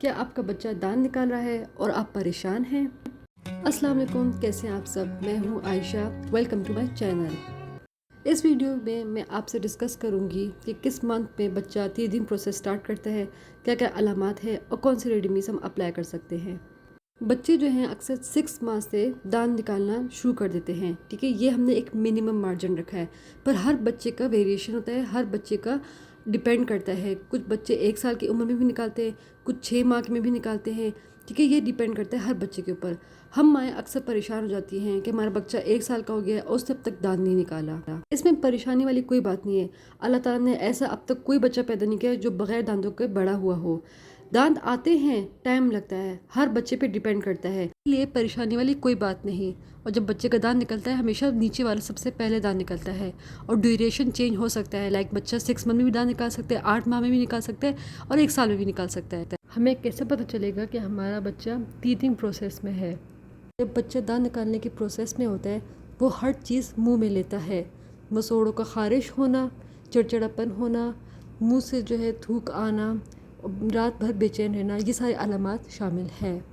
क्या आपका बच्चा दांत निकाल रहा है और आप परेशान हैं? अस्सलाम वालेकुम, कैसे हैं आप सब। मैं हूं Ayesha, welcome to my channel. इस वीडियो में मैं आपसे डिस्कस करूंगी कि किस मंथ में बच्चा टीथिंग प्रोसेस स्टार्ट करता है, क्या क्या अलामात है और कौन से रेमेडीज हम अप्लाई कर सकते हैं। बच्चे जो हैं अक्सर 6 माह से दांत निकालना शुरू कर देते हैं। ठीक है, ये हमने एक मिनिमम मार्जिन रखा है, पर हर बच्चे का वेरिएशन होता है, हर बच्चे का डिपेंड करता है। कुछ बच्चे 1 साल की उम्र में भी निकालते हैं, कुछ 6 माह में भी निकालते हैं। ठीक है, ये डिपेंड करता है हर बच्चे के ऊपर। हम माएँ अक्सर परेशान हो जाती हैं कि हमारा बच्चा 1 साल का हो गया है और उसने अब तक दांत नहीं निकाला। इसमें परेशानी वाली कोई बात नहीं है। अल्लाह ताला ने ऐसा अब तक कोई बच्चा पैदा नहीं किया जो बगैर दांतों के बड़ा हुआ हो। दांत आते हैं, टाइम लगता है, हर बच्चे पे डिपेंड करता है, इसलिए परेशानी वाली कोई बात नहीं। और जब बच्चे का दांत निकलता है हमेशा नीचे वाला सबसे पहले दांत निकलता है और ड्यूरेशन चेंज हो सकता है। लाइक बच्चा 6 मंथ में भी दांत निकाल सकता है, 8 माह में भी निकाल सकता है और 1 साल में भी निकाल सकता है। हमें कैसे पता चलेगा कि हमारा बच्चा टीथिंग प्रोसेस में है? जब बच्चा दांत निकालने की प्रोसेस में होता है वो हर चीज़ मुंह में लेता है। मसोड़ों का खारिश होना, चिड़चिड़ापन होना, मुंह से जो है थूक आना, रात भर बेचैन रहना, ये सारे अलामात शामिल हैं।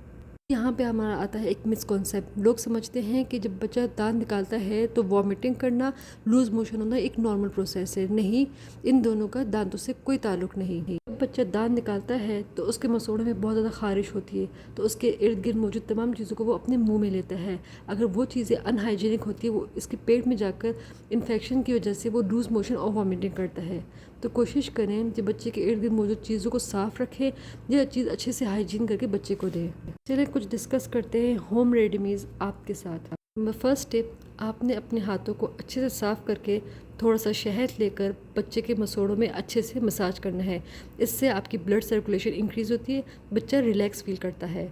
यहाँ पे हमारा आता है एक मिसकॉन्सेप्ट। लोग समझते हैं कि जब बच्चा दांत निकालता है तो वॉमिटिंग करना, लूज़ मोशन होना एक नॉर्मल प्रोसेस है। नहीं, इन दोनों का दांतों से कोई ताल्लुक नहीं है। जब बच्चा दांत निकालता है तो उसके मसूड़ों में बहुत ज़्यादा खारिश होती है, तो उसके इर्द गिर्द मौजूद तमाम चीज़ों को वो अपने मुँह में लेता है। अगर वो चीज़ें अनहाइजीनिक होती है वो इसके पेट में जाकर इन्फेक्शन की वजह से वो लूज़ मोशन और वॉमिटिंग करता है। तो कोशिश करें कि बच्चे के इर्द गिर्द मौजूद चीज़ों को साफ़ रखें, यह चीज़ अच्छे से हाइजीन करके बच्चे को दें। चलिए कुछ डिस्कस करते हैं होम रेमेडीज़ आपके साथ। फर्स्ट टिप, आपने अपने हाथों को अच्छे से साफ़ करके थोड़ा सा शहद लेकर बच्चे के मसूड़ों में अच्छे से मसाज करना है। इससे आपकी ब्लड सर्कुलेशन इंक्रीज़ होती है, बच्चा रिलैक्स फील करता है।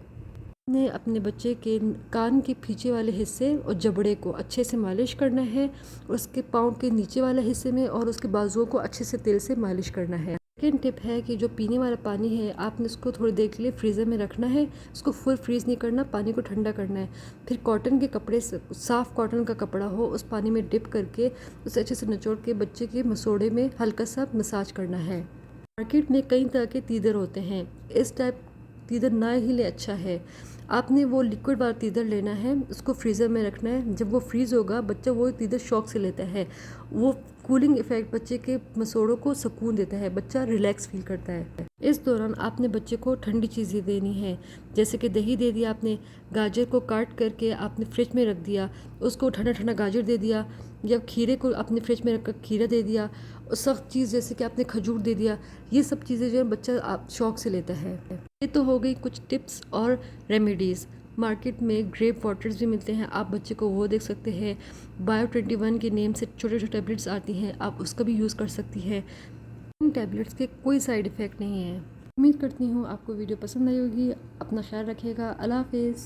आपने अपने बच्चे के कान के पीछे वाले हिस्से और जबड़े को अच्छे से मालिश करना है, उसके पाँव के नीचे वाले हिस्से में और उसके बाजुओं को अच्छे से तेल से मालिश करना है। सेकेंड टिप है कि जो पीने वाला पानी है आपने उसको थोड़ी देर के लिए फ्रीज़र में रखना है। उसको फुल फ्रीज़ नहीं करना, पानी को ठंडा करना है। फिर कॉटन के कपड़े से, साफ़ कॉटन का कपड़ा हो, उस पानी में डिप करके उसे अच्छे से निचोड़ के बच्चे के मसोड़े में हल्का सा मसाज करना है। मार्केट में कई तरह के तीदर होते हैं, इस टाइप तीदर ना ही ले अच्छा है। आपने वो लिक्विड वाला तीदर लेना है, उसको फ्रीज़र में रखना है। जब वो फ्रीज़ होगा बच्चा वो तीदर शौक से लेता है। वो कूलिंग इफ़ेक्ट बच्चे के मसोड़ों को सुकून देता है, बच्चा रिलैक्स फील करता है। इस दौरान आपने बच्चे को ठंडी चीज़ें देनी है, जैसे कि दही दे दिया आपने, गाजर को काट करके आपने फ्रिज में रख दिया, उसको ठंडा ठंडा गाजर दे दिया, या खीरे को आपने फ्रिज में रख कर खीरा दे दिया, और सख्त चीज़ जैसे कि आपने खजूर दे दिया। ये सब चीज़ें जो है बच्चा आप शौक से लेता है। ये तो हो गई कुछ टिप्स और रेमेडीज़। मार्केट में ग्रेप वाटर्स भी मिलते हैं, आप बच्चे को वो देख सकते हैं। बायो 21 के नेम से छोटे छोटे टैबलेट्स आती हैं, आप उसका भी यूज़ कर सकती हैं। इन टैबलेट्स के कोई साइड इफ़ेक्ट नहीं है। उम्मीद करती हूँ आपको वीडियो पसंद आई होगी। अपना ख्याल रखिएगा। अल्लाह हाफिज़।